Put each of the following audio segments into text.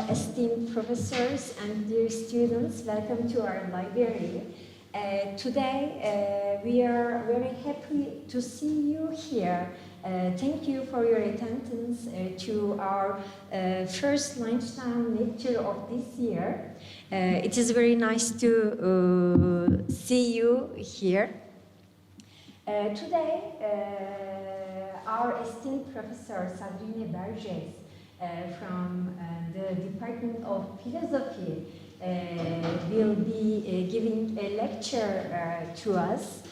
esteemed professors and dear students, welcome to our library. Today we are very happy to see you here. Thank you for your attendance to our first lunchtime lecture of this year. It is very nice to see you here. Today, our esteemed professor Sandrine Bergès from the Department of Philosophy will be giving a lecture to us.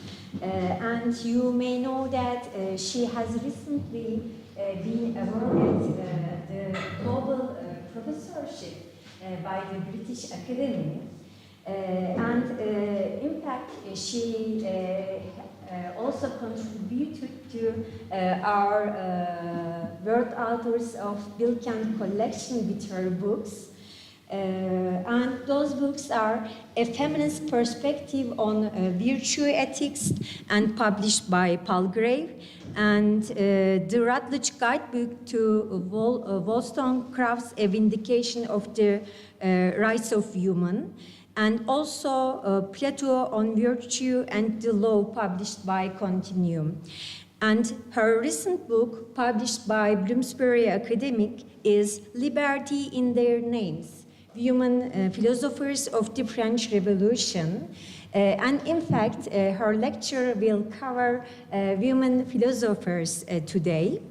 And you may know that she has recently been awarded the Nobel Professorship by the British Academy. And in fact, she also contributed to our World Authors of Bilkent collection with her books. And those books are A Feminist Perspective on Virtue Ethics, and published by Palgrave, and the Routledge Guidebook to Wollstonecraft's A Vindication of the Rights of Women, and also Plato on Virtue and the Law, published by Continuum. And her recent book, published by Bloomsbury Academic, is Liberty in Their Names, Women Philosophers of the French Revolution. And in fact, her lecture will cover women philosophers today.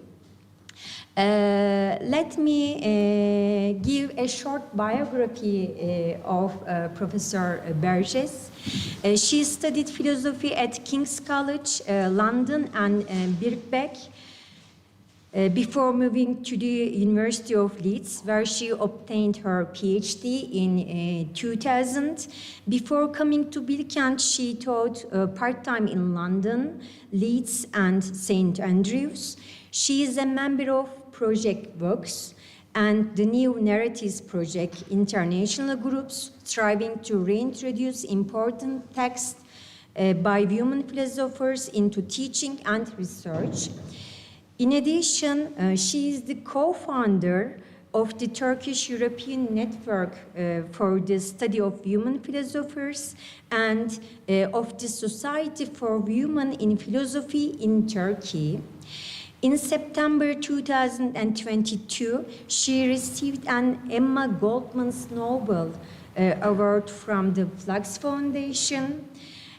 Let me give a short biography of Professor Bergès. She studied philosophy at King's College, London, and Birkbeck, before moving to the University of Leeds, where she obtained her PhD in 2000. Before coming to Bilkent, she taught part-time in London, Leeds, and St. Andrews. She is a member of Project Books and the New Narratives Project, international groups striving to reintroduce important texts by women philosophers into teaching and research. In addition, she is the co-founder of the Turkish European Network for the Study of Women Philosophers and of the Society for Women in Philosophy in Turkey. In September 2022, she received an Emma Goldman's Nobel Award from the Flux Foundation.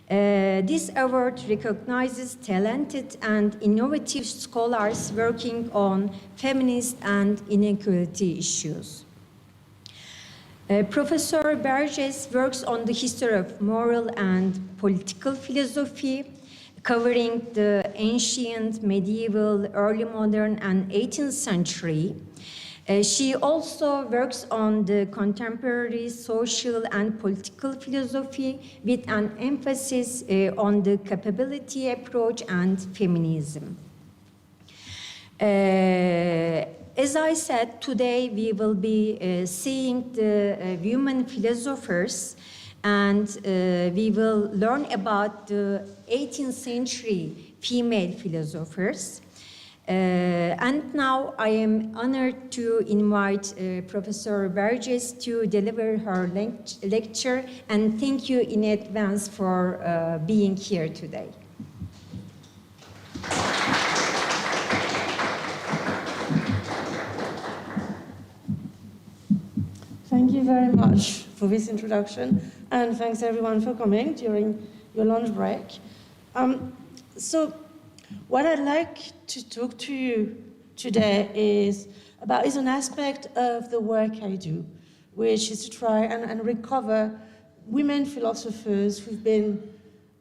This award recognizes talented and innovative scholars working on feminist and inequality issues. Professor Bergès works on the history of moral and political philosophy, covering the ancient, medieval, early modern, and 18th century. She also works on the contemporary social and political philosophy with an emphasis on the capability approach and feminism. As I said, today we will be seeing the women philosophers, and we will learn about the 18th century female philosophers. And now I am honored to invite Professor Bergès to deliver her lecture, and thank you in advance for being here today. Thank you very much for this introduction, and thanks everyone for coming during your lunch break. So what I'd like to talk to you today is an aspect of the work I do, which is to try and recover women philosophers who've been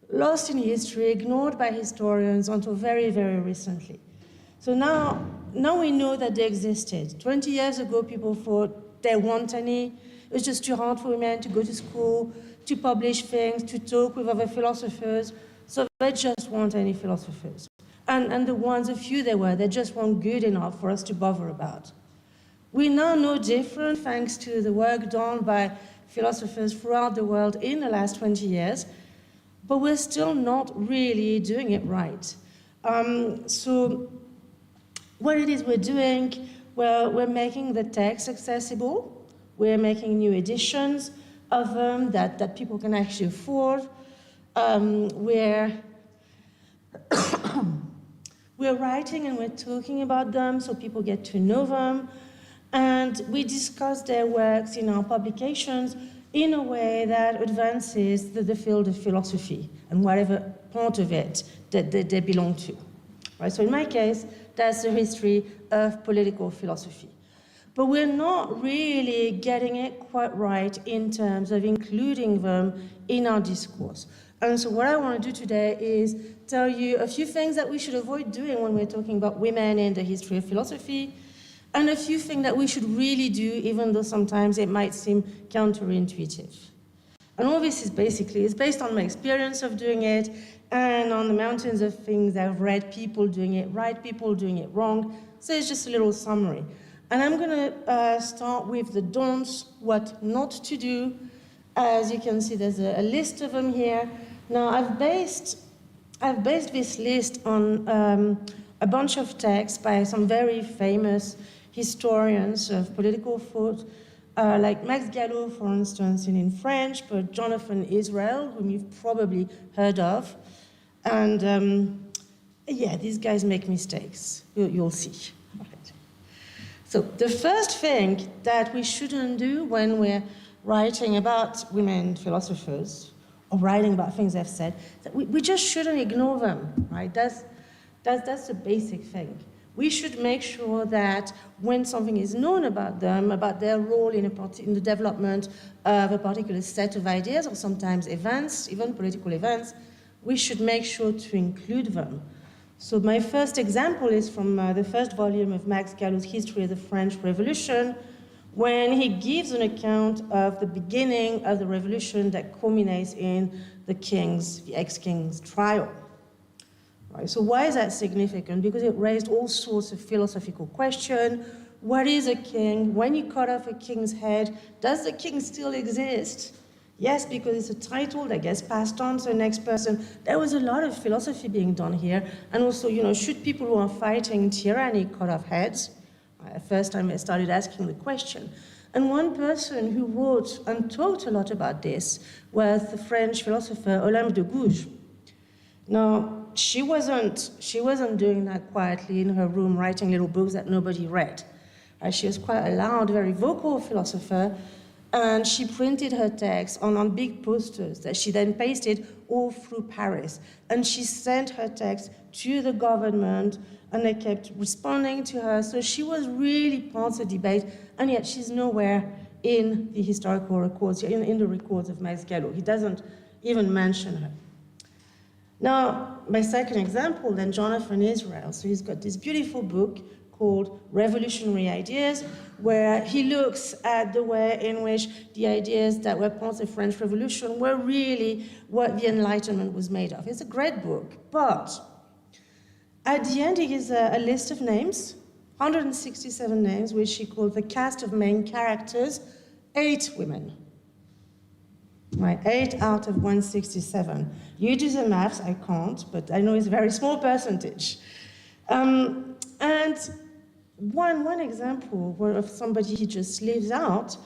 lost in history, ignored by historians until very, very recently. So now we know that they existed. 20 years ago, people thought there weren't any. It was just too hard for women to go to school, to publish things, to talk with other philosophers. So there just weren't any philosophers. And the few there were, they just weren't good enough for us to bother about. We now know different thanks to the work done by philosophers throughout the world in the last 20 years, but we're still not really doing it right. So what it is we're doing, well, we're making the text accessible. We're making new editions of them that people can actually afford. We're writing and we're talking about them so people get to know them. And we discuss their works in our publications in a way that advances the field of philosophy and whatever part of it that they belong to. Right? So in my case, that's the history of political philosophy. But we're not really getting it quite right in terms of including them in our discourse. And so what I want to do today is tell you a few things that we should avoid doing when we're talking about women in the history of philosophy, and a few things that we should really do, even though sometimes it might seem counterintuitive. And all this is based on my experience of doing it, and on the mountains of things I've read, people doing it right, people doing it wrong. So it's just a little summary. And I'm going to start with the don'ts, what not to do. As you can see, there's a list of them here. Now, I've based this list on a bunch of texts by some very famous historians of political thought, like Max Gallo, for instance, in French, but Jonathan Israel, whom you've probably heard of. And yeah, these guys make mistakes. You'll see. Right. So the first thing that we shouldn't do when we're writing about women philosophers or writing about things they've said, that we just shouldn't ignore them, right? That's the basic thing. We should make sure that when something is known about them, about their role in the development of a particular set of ideas, or sometimes events, even political events, we should make sure to include them. So my first example is from the first volume of Max Gallo's History of the French Revolution, when he gives an account of the beginning of the revolution that culminates in the ex-king's trial. Right, so why is that significant? Because it raised all sorts of philosophical questions. What is a king? When you cut off a king's head, does the king still exist? Yes, because it's a title that gets passed on to the next person. There was a lot of philosophy being done here. And also, should people who are fighting tyranny cut off heads? First time I started asking the question. And one person who wrote and talked a lot about this was the French philosopher Olympe de Gouges. Now, she wasn't doing that quietly in her room, writing little books that nobody read. She was quite a loud, very vocal philosopher, and she printed her texts on big posters that she then pasted all through Paris. And she sent her texts to the government, and they kept responding to her. So she was really part of the debate, and yet she's nowhere in the historical records, in the records of Max Gallo. He doesn't even mention her. Now, my second example, then Jonathan Israel. So he's got this beautiful book called Revolutionary Ideas, where he looks at the way in which the ideas that were part of the French Revolution were really what the Enlightenment was made of. It's a great book, but at the end he gives a list of names, 167 names, which he called the cast of main characters, 8 women. Right, 8 out of 167. You do the maths, I can't, but I know it's a very small percentage. And one example of somebody he just leaves out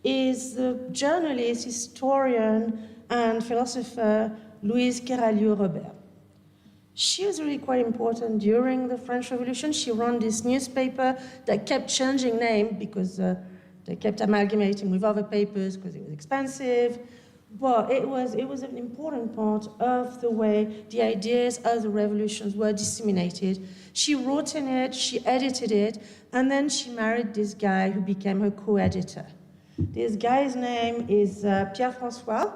is the journalist, historian, and philosopher Louise Keraliou-Robert. She was really quite important during the French Revolution. She ran this newspaper that kept changing name because they kept amalgamating with other papers because it was expensive. But it was an important part of the way the ideas of the revolutions were disseminated. She wrote in it, she edited it, and then she married this guy who became her co-editor. This guy's name is Pierre-François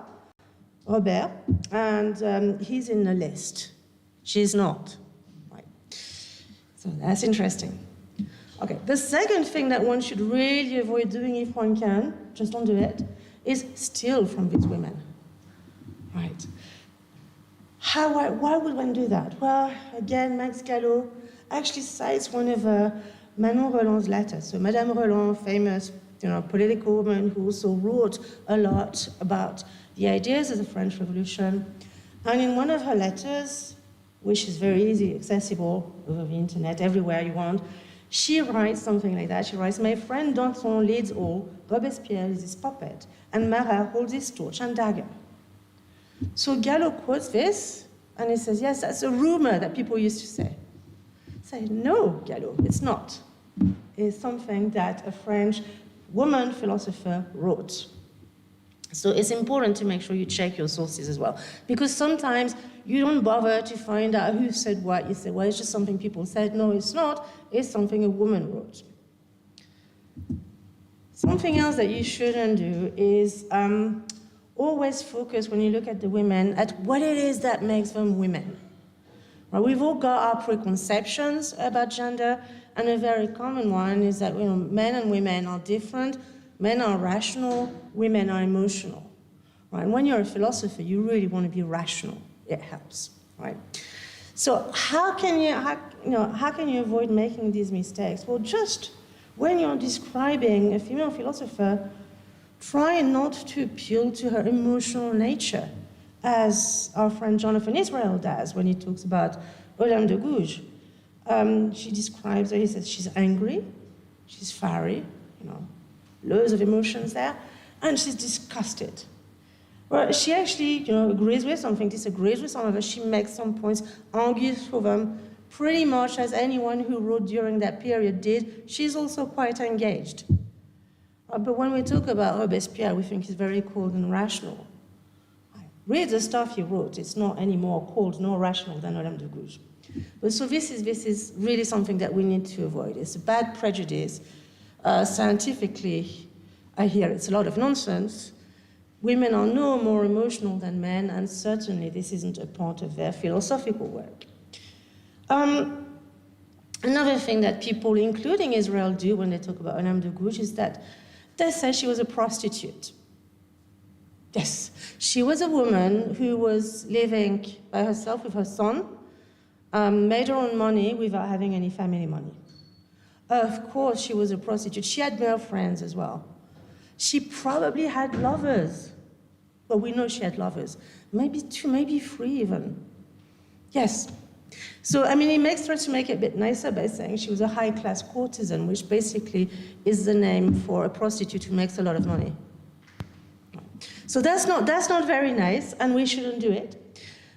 Robert, and he's in the list. She's not. Right. So that's interesting. Okay, the second thing that one should really avoid doing if one can, just don't do it, is steal from these women, right? Why would one do that? Well, again, Max Gallo actually cites one of Manon Roland's letters. So Madame Roland, famous, political woman who also wrote a lot about the ideas of the French Revolution. And in one of her letters, which is very easy, accessible over the internet, everywhere you want, She writes something like that. She writes, "My friend Danton leads all, Robespierre is his puppet, and Marat holds his torch and dagger." So Gallo quotes this, and he says, yes, that's a rumor that people used to say. Say, no, Gallo, it's not. It's something that a French woman philosopher wrote. So it's important to make sure you check your sources as well. Because sometimes you don't bother to find out who said what. You say, well, it's just something people said. No, it's not. It's something a woman wrote. Something else that you shouldn't do is always focus, when you look at the women, at what it is that makes them women. Right? We've all got our preconceptions about gender, and a very common one is that men and women are different. Men are rational, women are emotional. Right? And when you're a philosopher, you really want to be rational. It helps, right? So how can you avoid making these mistakes? Well, just when you're describing a female philosopher, try not to appeal to her emotional nature, as our friend Jonathan Israel does when he talks about Olympe de Gouges. She describes her, he says she's angry, she's fiery, loads of emotions there, and she's disgusted. Well, she actually, agrees with something, disagrees with some of it. She makes some points, argues for them, pretty much as anyone who wrote during that period did. She's also quite engaged. But when we talk about Robespierre, we think he's very cold and rational. Read the stuff he wrote. It's not any more cold nor rational than Olympe de Gouges. But so this is really something that we need to avoid. It's a bad prejudice. Scientifically, I hear it's a lot of nonsense. Women are no more emotional than men, and certainly this isn't a part of their philosophical work. Another thing that people, including Israel, do when they talk about Olympe de Gouges is that they say she was a prostitute. Yes, she was a woman who was living by herself with her son, made her own money without having any family money. Of course, she was a prostitute. She had male friends as well. She probably had lovers. Well, we know she had lovers. Maybe 2, maybe 3 even. Yes. So, he makes her to make it a bit nicer by saying she was a high-class courtesan, which basically is the name for a prostitute who makes a lot of money. So that's not very nice, and we shouldn't do it.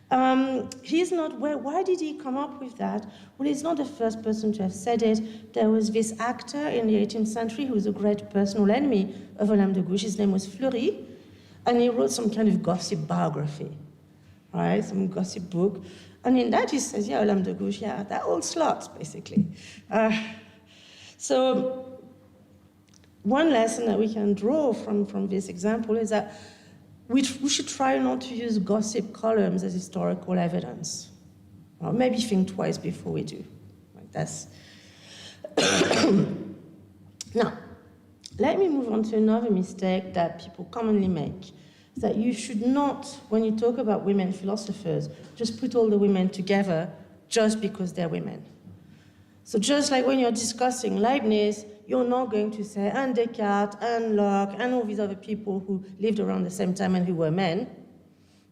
Why did he come up with that? Well, he's not the first person to have said it. There was this actor in the 18th century who was a great personal enemy of Olympe de Gouges. His name was Fleury, and he wrote some kind of gossip biography, right? Some gossip book. And in that he says, yeah, Olympe de Gouges, yeah, that old slut, basically. So one lesson that we can draw from this example is that we should try not to use gossip columns as historical evidence. Or maybe think twice before we do. That's Now, let me move on to another mistake that people commonly make. That you should not, when you talk about women philosophers, just put all the women together just because they're women. So just like when you're discussing Leibniz, you're not going to say, and Descartes, and Locke, and all these other people who lived around the same time and who were men.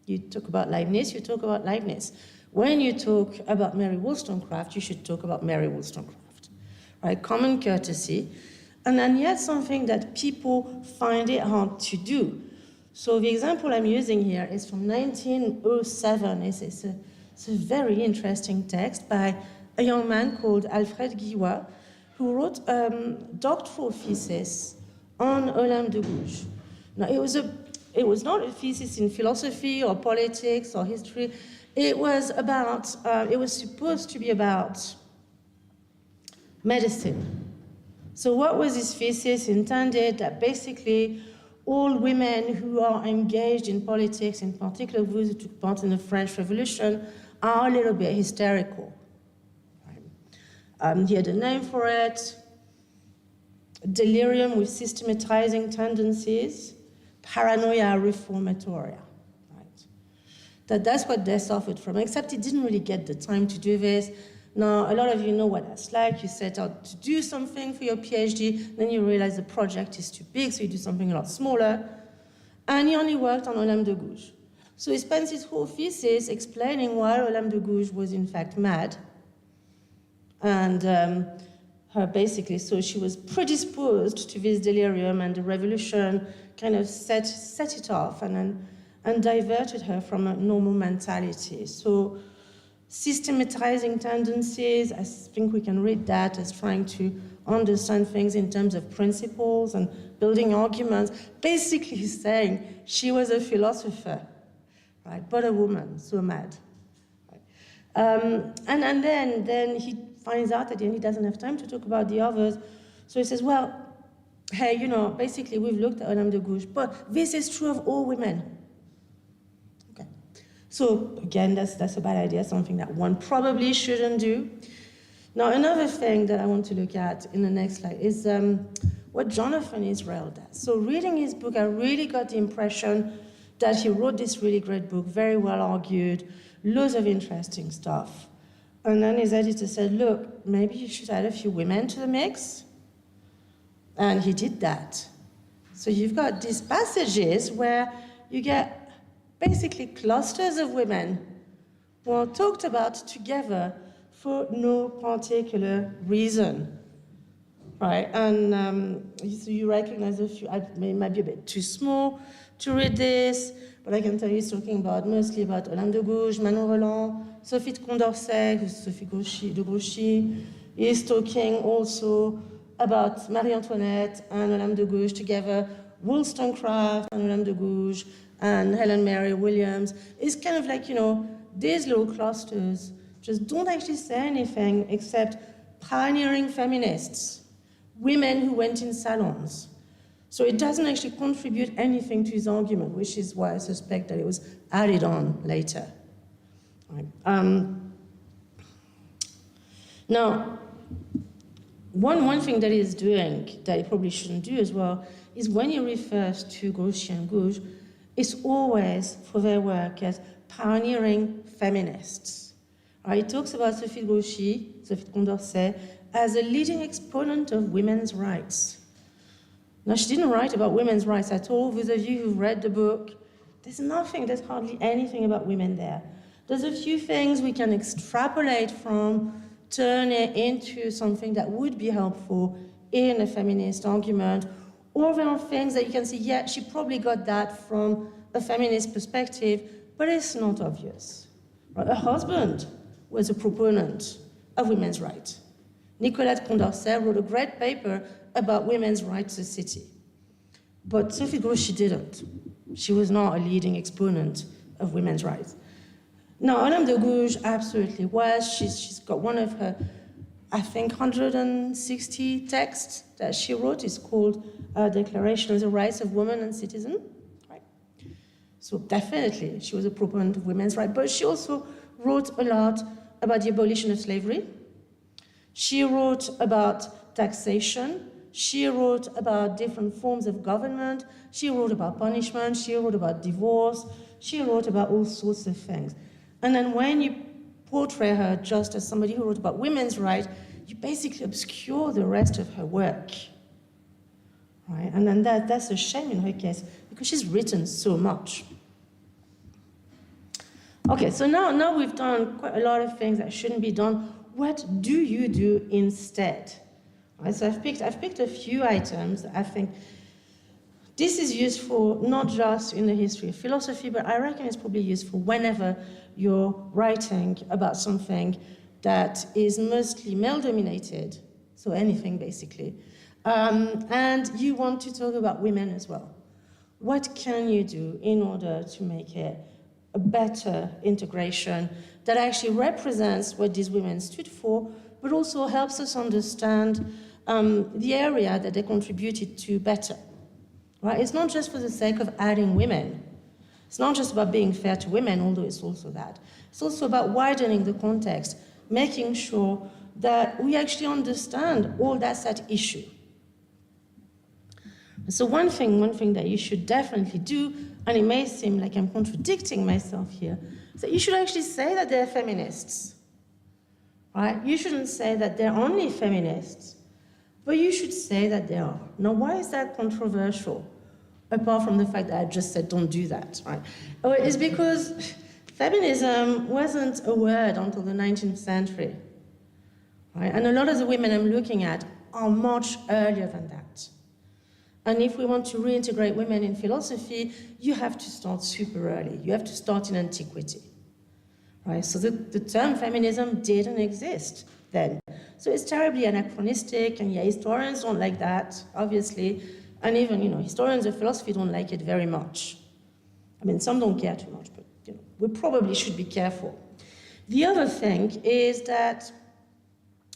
You talk about Leibniz, you talk about Leibniz. When you talk about Mary Wollstonecraft, you should talk about Mary Wollstonecraft. Right? Common courtesy. And yet something that people find it hard to do. So the example I'm using here is from 1907. It's a very interesting text by a young man called Alfred Guillois, who wrote a doctoral thesis on Olympe de Gouges. Now, it was not a thesis in philosophy or politics or history. It was supposed to be about medicine. So what was this thesis intended? That basically all women who are engaged in politics, in particular those who took part in the French Revolution, are a little bit hysterical. He had a name for it: delirium with systematizing tendencies, paranoia reformatoria. Right? That's what they suffered from, except he didn't really get the time to do this. Now, a lot of you know what that's like. You set out to do something for your PhD, then you realize the project is too big, so you do something a lot smaller. And he only worked on Olympe de Gouges. So he spends his whole thesis explaining why Olympe de Gouges was in fact mad, and her basically. So she was predisposed to this delirium, and the revolution kind of set it off and diverted her from a normal mentality. So systematizing tendencies, I think we can read that as trying to understand things in terms of principles and building arguments, basically saying she was a philosopher, right? But a woman, so mad. Right? And then he finds out at the end he doesn't have time to talk about the others. So he says, well, hey, you know, basically we've looked at Olympe de Gouges, but this is true of all women. Okay. So again, that's a bad idea, something that one probably shouldn't do. Now, another thing that I want to look at in the next slide is what Jonathan Israel does. So reading his book, I really got the impression that he wrote this really great book, very well argued, loads of interesting stuff. And then his editor said, look, maybe you should add a few women to the mix. And he did that. So you've got these passages where you get basically clusters of women who are talked about together for no particular reason, right? And so you recognize a few. It might be a bit too small to read this, but I can tell you he's talking mostly about Olympe de Gouges, Manon Roland, Sophie de Condorcet, who's Sophie de Grouchy. He's talking also about Marie Antoinette and Olympe de Gouges together, Wollstonecraft and Olympe de Gouges, and Helen Mary Williams. It's kind of like, you know, these little clusters just don't actually say anything except pioneering feminists, women who went in salons. So it doesn't actually contribute anything to his argument, which is why I suspect that it was added on later. Right. Now, one thing that he's doing that he probably shouldn't do as well is when he refers to Grouchy and Gouges, it's always for their work as pioneering feminists. He talks about Sophie de Grouchy, Sophie de Condorcet, as a leading exponent of women's rights. Now, she didn't write about women's rights at all. Those of you who've read the book, there's hardly anything about women there. There's a few things we can extrapolate from, turn it into something that would be helpful in a feminist argument, or there are things that you can say, yeah, she probably got that from a feminist perspective, but it's not obvious. Right? Her husband was a proponent of women's rights. Nicolas de Condorcet wrote a great paper about women's rights to the city. But Sophie Grouchy didn't. She was not a leading exponent of women's rights. Now, Olympe de Gouges absolutely was. She's got one of her, I think, 160 texts that she wrote. It's called Declaration of the Rights of Women and Citizen. Right? So definitely, she was a proponent of women's rights. But she also wrote a lot about the abolition of slavery. She wrote about taxation. She wrote about different forms of government. She wrote about punishment. She wrote about divorce. She wrote about all sorts of things. And then when you portray her just as somebody who wrote about women's rights, you basically obscure the rest of her work. Right? And then that's a shame in her case, because she's written so much. Okay, so now we've done quite a lot of things that shouldn't be done. What do you do instead? Right, so I've picked a few items that I think this is useful not just in the history of philosophy, but I reckon it's probably useful whenever you're writing about something that is mostly male-dominated, so anything basically, and you want to talk about women as well. What can you do in order to make it a better integration that actually represents what these women stood for, but also helps us understand the area that they contributed to better? Right? It's not just for the sake of adding women. It's not just about being fair to women, although it's also that. It's also about widening the context, making sure that we actually understand all that's at issue. So one thing that you should definitely do, and it may seem like I'm contradicting myself here, is that you should actually say that they're feminists. Right? You shouldn't say that they're only feminists, but you should say that they are. Now, why is that controversial? Apart from the fact that I just said don't do that, right? Oh, it's because feminism wasn't a word until the 19th century, right? And a lot of the women I'm looking at are much earlier than that. And if we want to reintegrate women in philosophy, you have to start super early. You have to start in antiquity. Right? So the term feminism didn't exist then. So it's terribly anachronistic, and yeah, historians don't like that, obviously, and even, historians of philosophy don't like it very much. I mean, some don't care too much, but, we probably should be careful. The other thing is that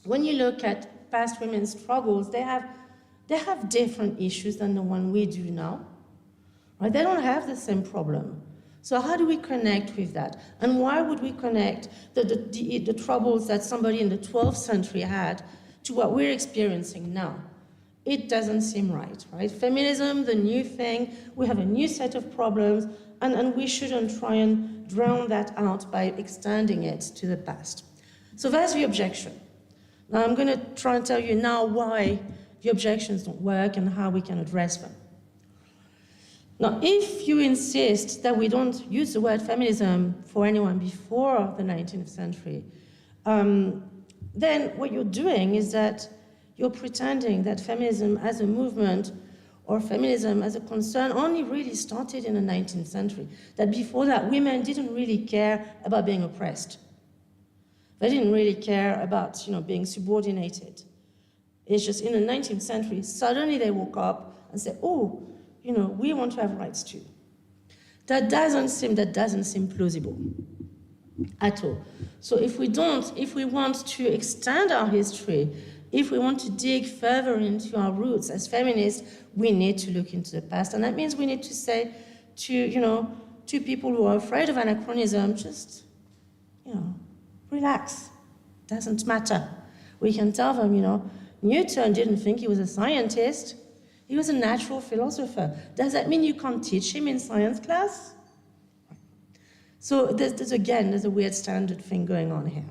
when you look at past women's struggles, they have different issues than the one we do now. Right? They don't have the same problem. So how do we connect with that? And why would we connect the troubles that somebody in the 12th century had to what we're experiencing now? It doesn't seem right, right? Feminism, the new thing, we have a new set of problems, and we shouldn't try and drown that out by extending it to the past. So that's the objection. Now I'm going to try and tell you now why the objections don't work and how we can address them. Now, if you insist that we don't use the word feminism for anyone before the 19th century, then what you're doing is that you're pretending that feminism as a movement or feminism as a concern only really started in the 19th century, that before that women didn't really care about being oppressed. They didn't really care about being subordinated. It's just in the 19th century, suddenly they woke up and said, oh, we want to have rights too. That doesn't seem plausible at all. So if we want to extend our history, if we want to dig further into our roots as feminists, we need to look into the past. And that means we need to say to people who are afraid of anachronism, just, relax. Doesn't matter. We can tell them, Newton didn't think he was a scientist. He was a natural philosopher. Does that mean you can't teach him in science class? So there's a weird standard thing going on here.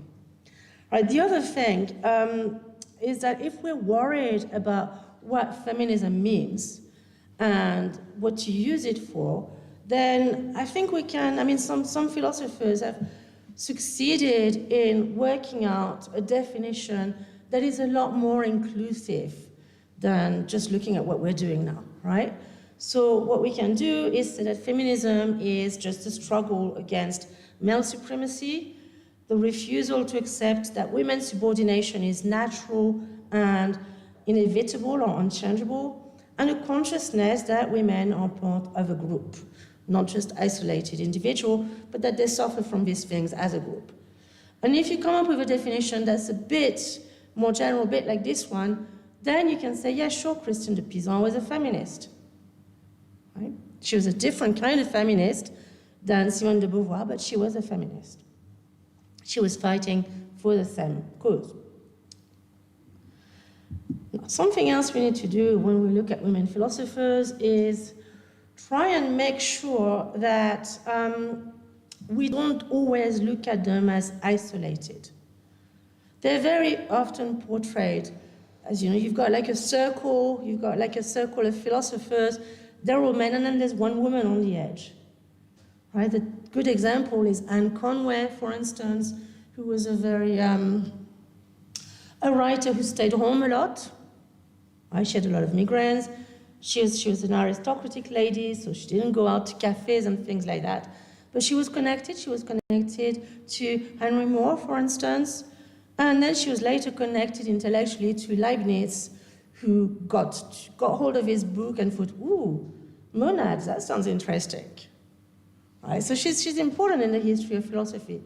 Right, the other thing is that if we're worried about what feminism means and what to use it for, then I think we can, some philosophers have succeeded in working out a definition that is a lot more inclusive than just looking at what we're doing now, right? So what we can do is say that feminism is just a struggle against male supremacy, the refusal to accept that women's subordination is natural and inevitable or unchangeable, and a consciousness that women are part of a group, not just isolated individual, but that they suffer from these things as a group. And if you come up with a definition that's a bit more general, a bit like this one, then you can say, yeah, sure, Christine de Pizan was a feminist. Right? She was a different kind of feminist than Simone de Beauvoir, but she was a feminist. She was fighting for the same cause. Now, something else we need to do when we look at women philosophers is try and make sure that we don't always look at them as isolated. They're very often portrayed as, you've got like a circle of philosophers, they're all men, and then there's one woman on the edge. Right? The good example is Anne Conway, for instance, who was a writer who stayed home a lot. Right? She had a lot of migraines. She was an aristocratic lady, so she didn't go out to cafes and things like that. But she was connected. She was connected to Henry Moore, for instance. And then she was later connected intellectually to Leibniz, who got hold of his book and thought, ooh, monads, that sounds interesting. Right? So she's important in the history of philosophy.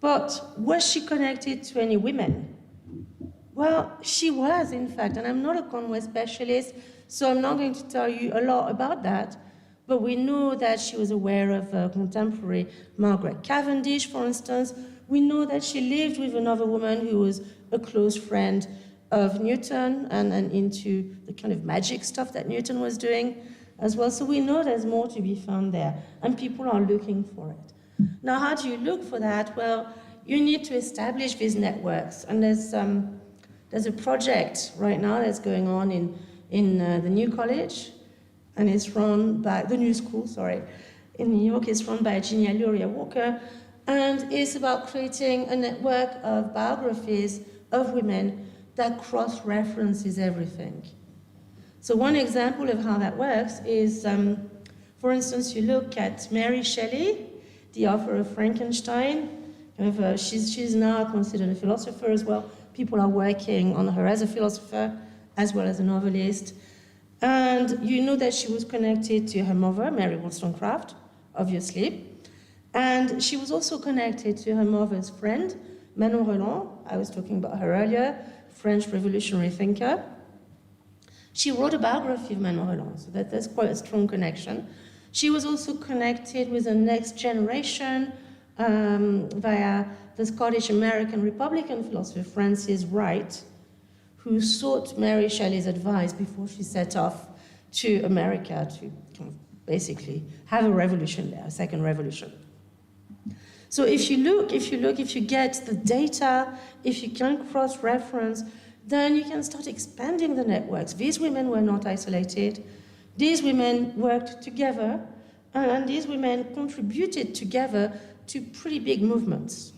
But was she connected to any women? Well, she was, in fact, and I'm not a Conway specialist, so I'm not going to tell you a lot about that, but we know that she was aware of contemporary Margaret Cavendish, for instance. We know that she lived with another woman who was a close friend of Newton and into the kind of magic stuff that Newton was doing as well. So we know there's more to be found there, and people are looking for it. Now, how do you look for that? Well, you need to establish these networks, and there's a project right now that's going on in the new college, and it's run by the new school, in New York. It's run by Ginia Luria Walker, and it's about creating a network of biographies of women that cross-references everything. So one example of how that works is, for instance, you look at Mary Shelley, the author of Frankenstein. She's now considered a philosopher as well. People are working on her as a philosopher, as well as a novelist. And you know that she was connected to her mother, Mary Wollstonecraft, obviously. And she was also connected to her mother's friend, Manon Roland. I was talking about her earlier, French revolutionary thinker. She wrote a biography of Manon Roland, so that's quite a strong connection. She was also connected with the next generation via the Scottish-American Republican philosopher Frances Wright, who sought Mary Shelley's advice before she set off to America to kind of basically have a revolution there, a second revolution. So if you get the data, if you can cross-reference, then you can start expanding the networks. These women were not isolated. These women worked together, and these women contributed together to pretty big movements.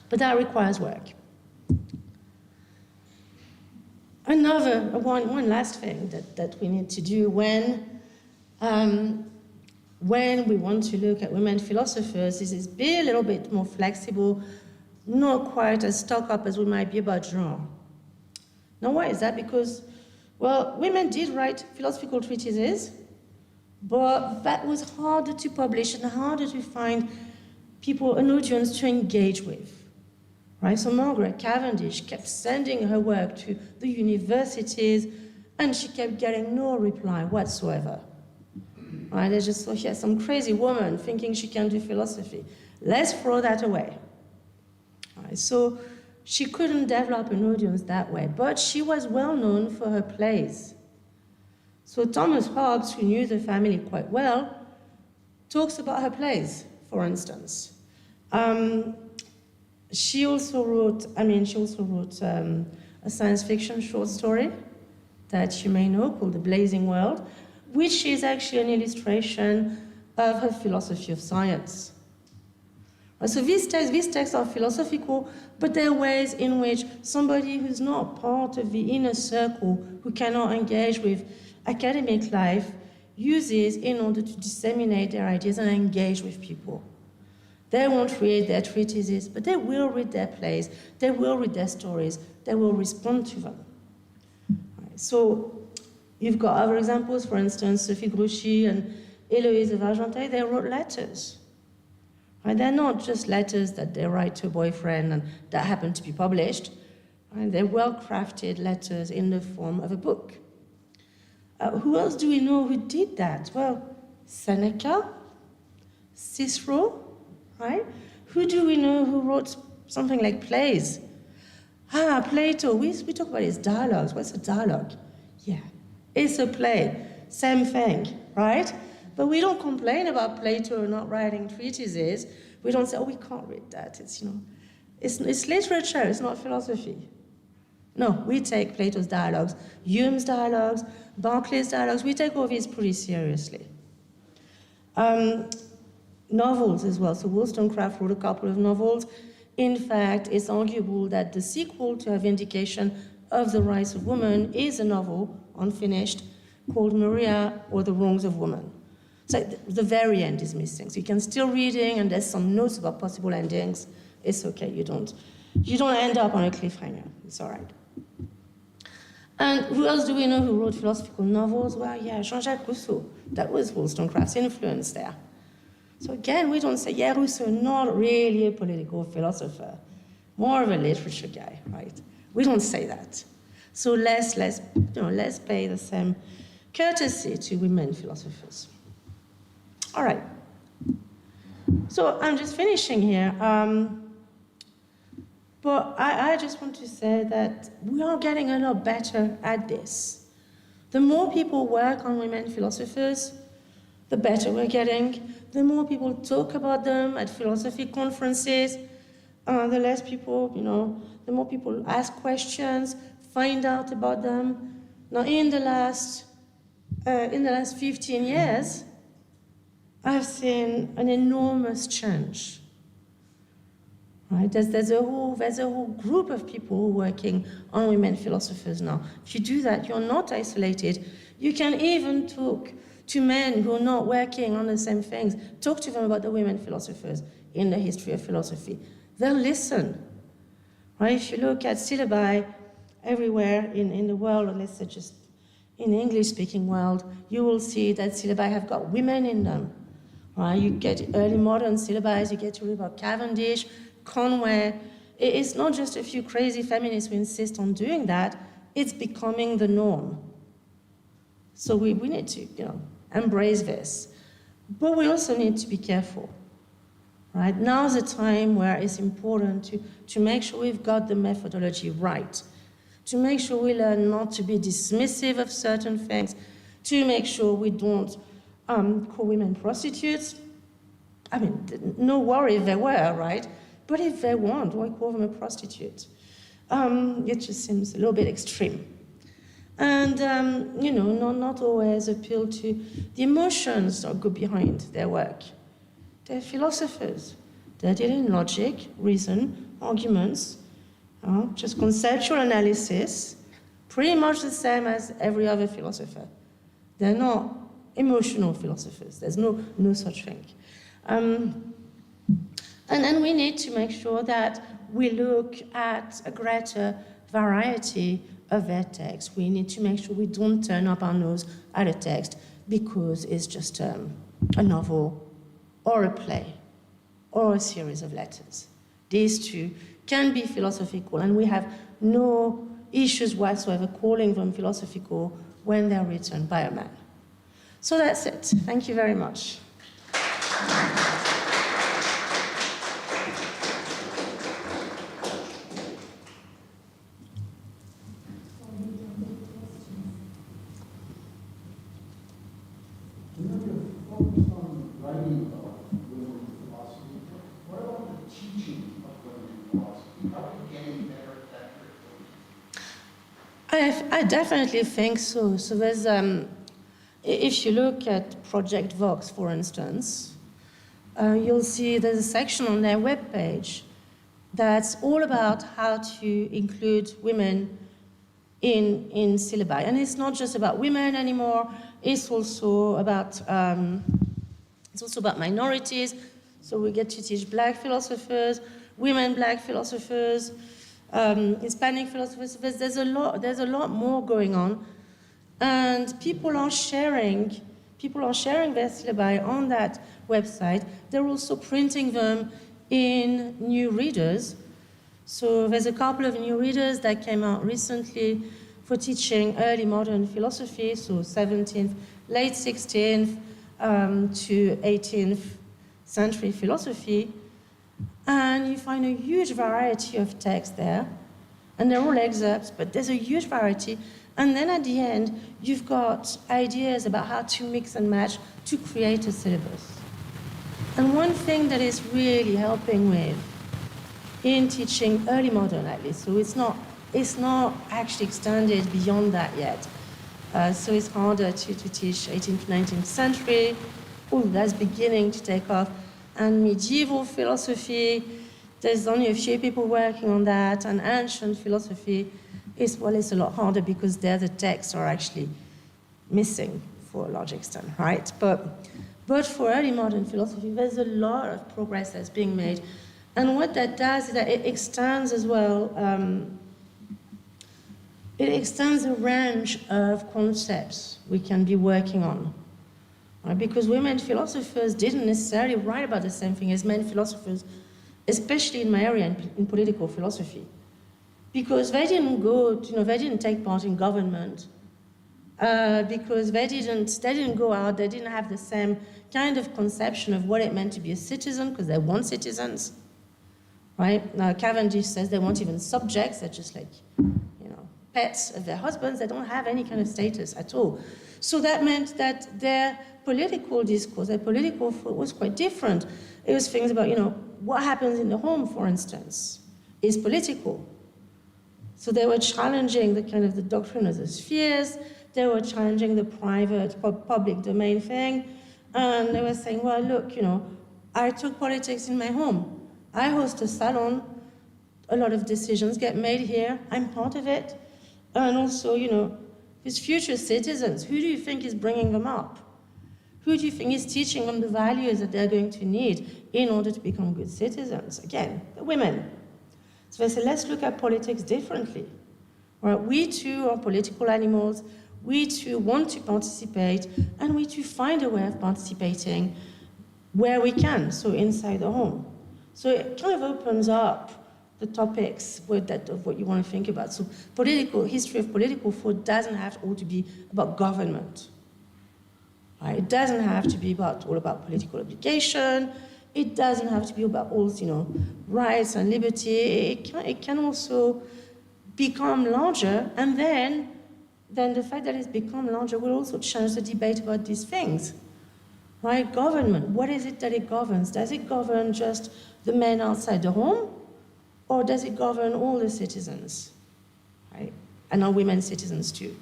But that requires work. One last thing that we need to do when we want to look at women philosophers is be a little bit more flexible, not quite as stuck up as we might be about genre. Now, why is that? Because, well, women did write philosophical treatises, but that was harder to publish and harder to find an audience to engage with. Right? So Margaret Cavendish kept sending her work to the universities, and she kept getting no reply whatsoever. Right? They just thought, yes, some crazy woman thinking she can do philosophy. Let's throw that away. Right? So she couldn't develop an audience that way, but she was well known for her plays. So Thomas Hobbes, who knew the family quite well, talks about her plays, for instance. She also wrote a science fiction short story that you may know called The Blazing World, which is actually an illustration of her philosophy of science. So these texts are philosophical, but there are ways in which somebody who's not part of the inner circle, who cannot engage with academic life, uses in order to disseminate their ideas and engage with people. They won't read their treatises, but they will read their plays, they will read their stories, they will respond to them. Right. So you've got other examples, for instance, Sophie Grouchy and Héloïse of Argenteuil, they wrote letters. Right. They're not just letters that they write to a boyfriend and that happen to be published. Right. They're well-crafted letters in the form of a book. Who else do we know who did that? Well, Seneca, Cicero, right? Who do we know who wrote something like plays? Plato, we talk about his dialogues. What's a dialogue? Yeah, it's a play. Same thing, right? But we don't complain about Plato not writing treatises. We don't say, oh, we can't read that. It's literature, it's not philosophy. No, we take Plato's dialogues, Hume's dialogues, Berkeley's dialogues, we take all these pretty seriously. Novels as well. So Wollstonecraft wrote a couple of novels. In fact, it's arguable that the sequel to her Vindication of the Rights of Women is a novel, unfinished, called Maria or the Wrongs of Woman. So the very end is missing. So you can still reading, and there's some notes about possible endings. It's okay, you don't end up on a cliffhanger. It's all right. And who else do we know who wrote philosophical novels? Well, yeah, Jean-Jacques Rousseau. That was Wollstonecraft's influence there. So again, we don't say, yeah, Rousseau, not really a political philosopher, more of a literature guy, right? We don't say that. So let's pay the same courtesy to women philosophers. All right. So I'm just finishing here. But I just want to say that we are getting a lot better at this. The more people work on women philosophers, the better we're getting. The more people talk about them at philosophy conferences, the less people, the more people ask questions, find out about them. Now, in the last 15 years, I've seen an enormous change. right? There's a whole group of people working on women philosophers now. If you do that, you're not isolated. You can even talk to men who are not working on the same things. Talk to them about the women philosophers in the history of philosophy. They'll listen, right? If you look at syllabi everywhere in the world, or let's say just in the English-speaking world, you will see that syllabi have got women in them, right? You get early modern syllabi, you get to read about Cavendish, Conway. It's not just a few crazy feminists who insist on doing that, it's becoming the norm. So we need to, embrace this. But we also need to be careful, right? Now's the time where it's important to make sure we've got the methodology right, to make sure we learn not to be dismissive of certain things, to make sure we don't call women prostitutes. I mean, no worry if they were, right? But if they weren't, why call them a prostitute? It just seems a little bit extreme. And, not always appeal to the emotions that go behind their work. They're philosophers. They deal in logic, reason, arguments, just conceptual analysis, pretty much the same as every other philosopher. They're not emotional philosophers. There's no such thing. And then we need to make sure that we look at a greater variety of their text. We need to make sure we don't turn up our nose at a text because it's just a novel or a play or a series of letters. These two can be philosophical, and we have no issues whatsoever calling them philosophical when they're written by a man. So that's it. Thank you very much. I definitely think so. So there's, if you look at Project Vox, for instance, you'll see there's a section on their webpage that's all about how to include women in syllabi. And it's not just about women anymore, it's also about minorities. So we get to teach black philosophers, women black philosophers, Hispanic philosophers. There's a lot more going on, and people are sharing their syllabi on that website. They're also printing them in new readers. So there's a couple of new readers that came out recently for teaching early modern philosophy, so 17th, late 16th to 18th century philosophy. And you find a huge variety of texts there, and they're all excerpts, but there's a huge variety. And then at the end, you've got ideas about how to mix and match to create a syllabus. And one thing that is really helping with in teaching early modern, at least, so it's not actually extended beyond that yet. So it's harder to teach 18th, 19th century. Oh, that's beginning to take off. And medieval philosophy, there's only a few people working on that. And ancient philosophy it's a lot harder because there the texts are actually missing for a large extent, right? But for early modern philosophy, there's a lot of progress that's being made. And what that does is that it extends as well, it extends the range of concepts we can be working on. Right? Because women philosophers didn't necessarily write about the same thing as men philosophers, especially in my area, in political philosophy. Because they didn't they didn't take part in government, because they didn't go out, they didn't have the same kind of conception of what it meant to be a citizen, because they weren't citizens, right? Now, Cavendish says they weren't even subjects, they're just like, pets of their husbands, they don't have any kind of status at all. So that meant that their political discourse, their political thought was quite different. It was things about, what happens in the home, for instance, is political. So they were challenging the kind of the doctrine of the spheres, they were challenging the private, public domain thing, and they were saying, well, look, I took politics in my home. I host a salon. A lot of decisions get made here. I'm part of it. And also, you know, these future citizens, who do you think is bringing them up? Who do you think is teaching them the values that they're going to need in order to become good citizens? Again, the women. So they say, let's look at politics differently. Right? We too are political animals. We too want to participate, and we too find a way of participating where we can, so inside the home. So it kind of opens up the topics of what you want to think about. So history of political thought doesn't have all to be about government. Right? It doesn't have to be all about political obligation. It doesn't have to be about all, you know, rights and liberty. It can also become larger, and then the fact that it's become larger will also change the debate about these things. Right? Government, what is it that it governs? Does it govern just the men outside the home? Or does it govern all the citizens? Right? And are women citizens too?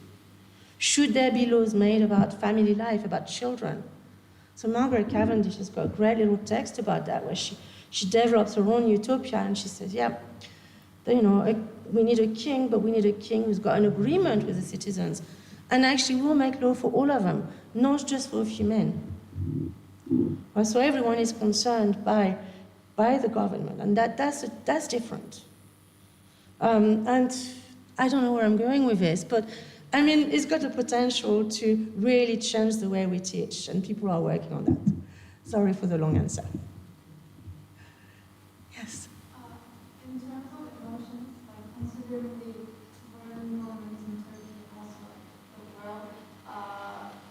Should there be laws made about family life, about children? So Margaret Cavendish has got a great little text about that, where she develops her own utopia, and she says, yeah, you know, we need a king, but we need a king who's got an agreement with the citizens, and actually will make law for all of them, not just for a few men. Well, so everyone is concerned by the government, and that's different. And I don't know where I'm going with this, but I mean, it's got the potential to really change the way we teach, and people are working on that. Sorry for the long answer. Yes? In terms of emotions, like considering the modern moments in Turkey and also the world,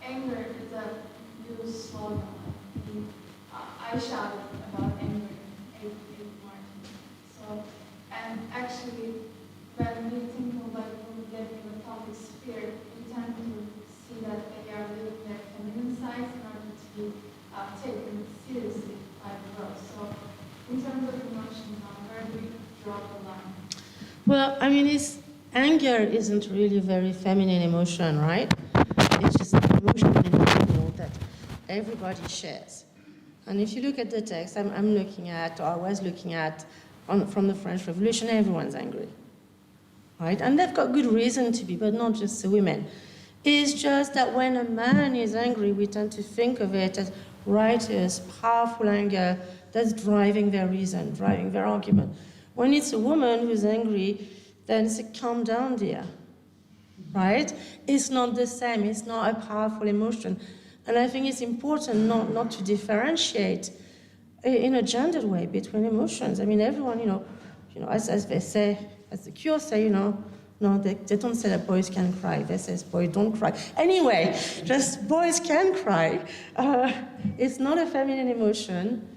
anger is a used slogan. I shouted about anger in 8 March. So, and actually, when we think of like when we get in the public sphere, we tend to see that they are living their feminine sides in order to be taken seriously by the world. So, in terms of emotions, where do we draw the line? Well, I mean, anger isn't really a very feminine emotion, right? It's just an emotion in general that everybody shares. And if you look at the text I'm looking at, or I was looking at, from the French Revolution, everyone's angry, right? And they've got good reason to be, but not just the women. It's just that when a man is angry, we tend to think of it as righteous, powerful anger that's driving their reason, driving their argument. When it's a woman who's angry, then it's a calm down, dear, right? It's not the same. It's not a powerful emotion. And I think it's important not to differentiate in a gendered way between emotions. I mean, everyone, you know, as they say, as the Cure say, no, they don't say that boys can cry. They say boys don't cry. Anyway, just boys can cry. It's not a feminine emotion.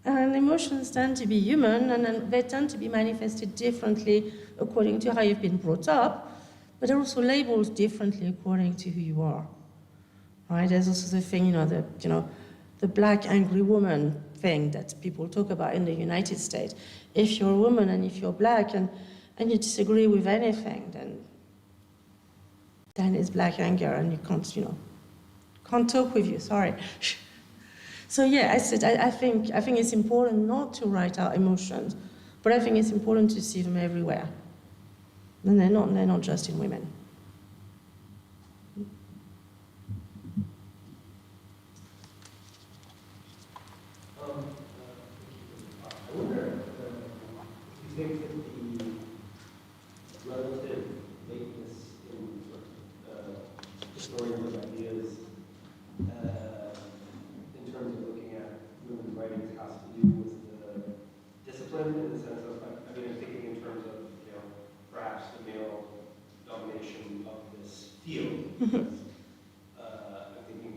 And emotions tend to be human, and they tend to be manifested differently according to how you've been brought up, but they're also labeled differently according to who you are. Right? There's also the thing, the black angry woman thing that people talk about in the United States. If you're a woman and if you're black and you disagree with anything, then it's black anger, and you can't talk with you. Sorry. So yeah, I think it's important not to write out emotions, but I think it's important to see them everywhere. And they're not just in women. I wonder if you think that the relative lateness in historians of ideas in terms of looking at women's writings has to do with the discipline, in the sense of, I'm thinking in terms of, perhaps the male domination of this field. Because, I'm thinking,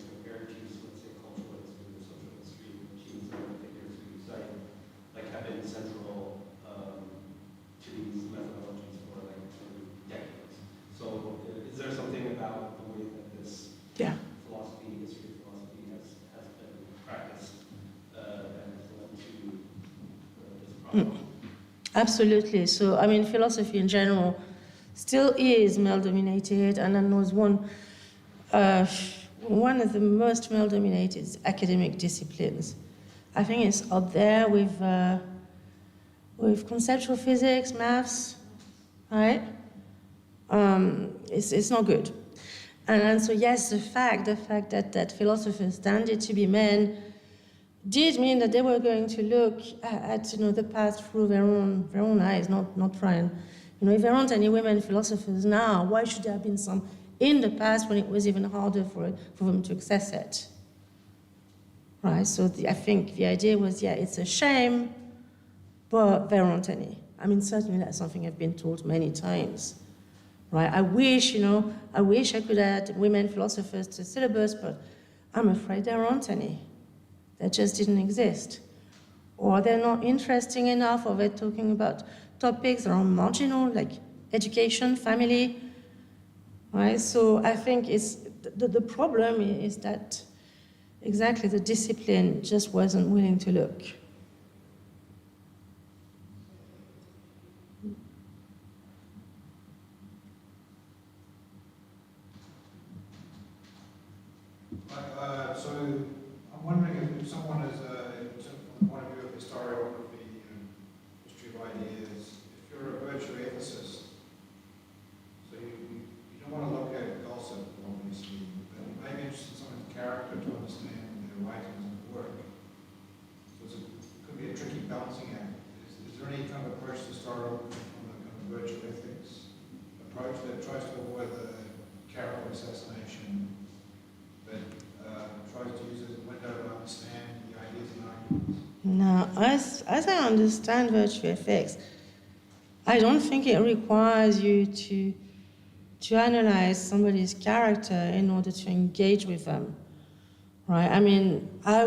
compared to, let's say, cultural history or social history, which is some of the figures who cite, have been central to these methodologies for decades. So, is there something about the way that this philosophy, history of philosophy, has been practiced that has led to this problem? Absolutely. So, philosophy in general still is male-dominated, and then was one of the most male-dominated academic disciplines. I think it's up there with with conceptual physics, maths, right? It's not good. And so yes, the fact that philosophers tended to be men did mean that they were going to look at the past through their own eyes, not try and, if there aren't any women philosophers now, why should there have been some in the past when it was even harder for them to access it? Right, so I think the idea was, yeah, it's a shame, but there aren't any. I mean, certainly that's something I've been told many times. Right, I wish I could add women philosophers to the syllabus, but I'm afraid there aren't any. They just didn't exist. Or they're not interesting enough, or they're talking about topics that are marginal, like education, family. Right, so I think the problem is that exactly the discipline just wasn't willing to look. So I'm wondering if someone is, from the point of view of historiography and history of ideas, if you're a virtue ethicist, so you don't want to look at gossip, obviously, but you may be interested in someone's character to understand their writings and work. So it could be a tricky balancing act. Is there any kind of approach to historiography from a kind of virtue ethics approach that tries to avoid the character assassination, but tries to use it as a window to understand the ideas and arguments? Now, as I understand virtue ethics, I don't think it requires you to analyze somebody's character in order to engage with them, right? I mean, I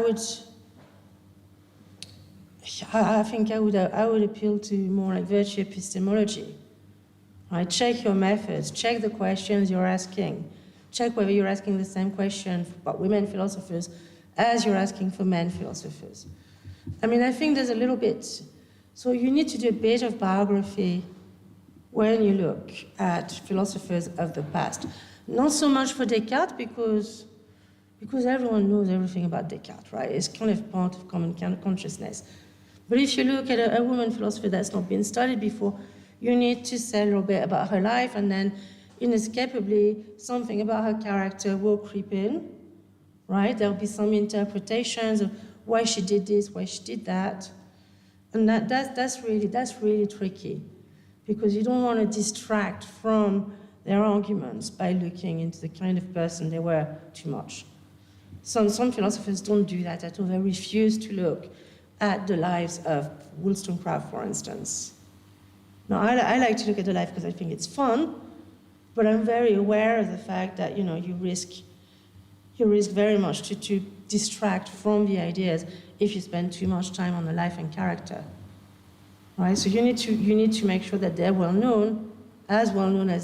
think I would appeal to more like virtue epistemology, right? Check your methods, check the questions you're asking. Check whether you're asking the same question about women philosophers as you're asking for men philosophers. I mean, I think there's a little bit, so you need to do a bit of biography when you look at philosophers of the past. Not so much for Descartes, because everyone knows everything about Descartes, right? It's kind of part of common consciousness. But if you look at a woman philosopher that's not been studied before, you need to say a little bit about her life, and then inescapably, something about her character will creep in, right? There'll be some interpretations of why she did this, why she did that. And that's really tricky, because you don't want to distract from their arguments by looking into the kind of person they were too much. Some philosophers don't do that at all. They refuse to look at the lives of Wollstonecraft, for instance. Now, I like to look at the life because I think it's fun, but I'm very aware of the fact that, you risk very much to distract from the ideas if you spend too much time on the life and character, right? So you need to make sure that they're well known as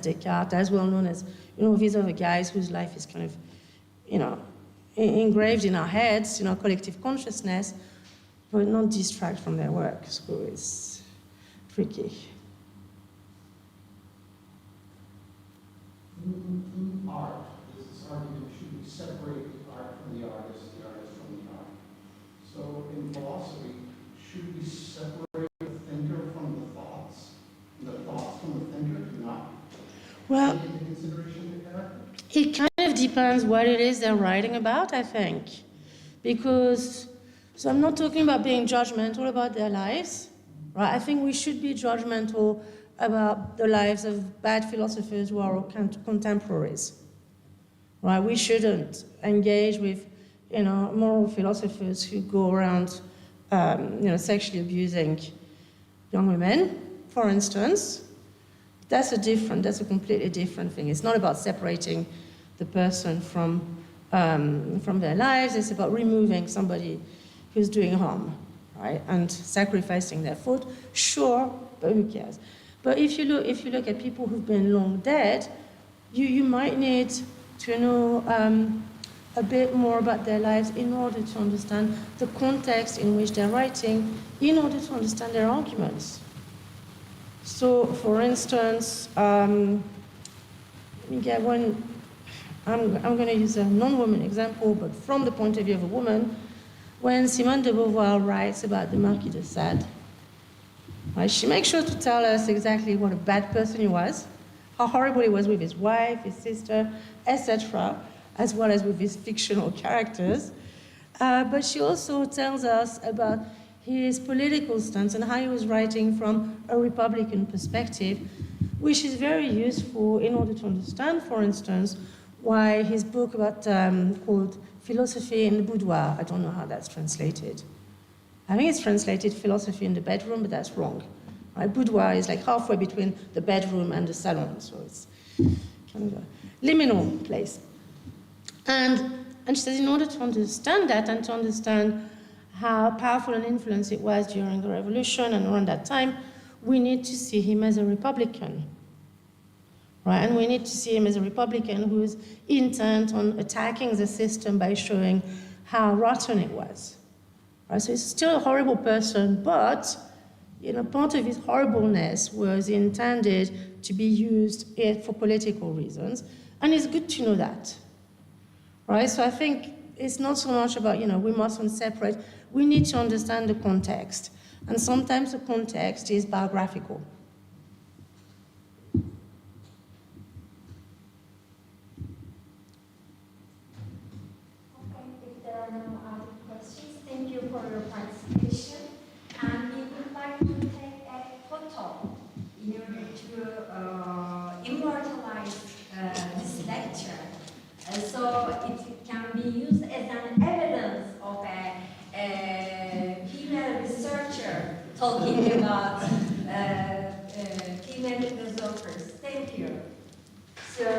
Descartes, as well known as, these other guys whose life is kind of, engraved in our heads, in our collective consciousness, but not distract from their work. So it's tricky. In art, there's this argument should we separate the art from the artist from the art. So in philosophy, should we separate the thinker from the thoughts, and the thoughts from the thinker? Do not take into consideration the character? It kind of depends what it is they're writing about, I think. Because, so I'm not talking about being judgmental about their lives, right? I think we should be judgmental about the lives of bad philosophers who are our contemporaries, right? We shouldn't engage with, moral philosophers who go around, sexually abusing young women, for instance. That's a completely different thing. It's not about separating the person from their lives. It's about removing somebody who's doing harm, right? And sacrificing their food, sure, but who cares? But if you look at people who've been long dead, you might need to know a bit more about their lives in order to understand the context in which they're writing, in order to understand their arguments. So, for instance, I'm going to use a non-woman example, but from the point of view of a woman, when Simone de Beauvoir writes about the Marquis de Sade, Right? She makes sure to tell us exactly what a bad person he was, how horrible he was with his wife, his sister, etc., as well as with his fictional characters. But she also tells us about his political stance and how he was writing from a Republican perspective, which is very useful in order to understand, for instance, why his book about called Philosophy in the Boudoir, I don't know how that's translated. I think it's translated Philosophy in the Bedroom, but that's wrong. Right? Boudoir is like halfway between the bedroom and the salon, so it's kind of a liminal place. And she says in order to understand that and to understand how powerful an influence it was during the revolution and around that time, we need to see him as a Republican. Right? And we need to see him as a Republican who's intent on attacking the system by showing how rotten it was. Right? So he's still a horrible person, but part of his horribleness was intended to be used for political reasons, and it's good to know that. Right? So I think it's not so much about, we mustn't separate. We need to understand the context, and sometimes the context is biographical. Thank you for your participation, and we would like to take a photo in order to immortalize this lecture, so it can be used as an evidence of a female researcher talking about female philosophers. Thank you. So.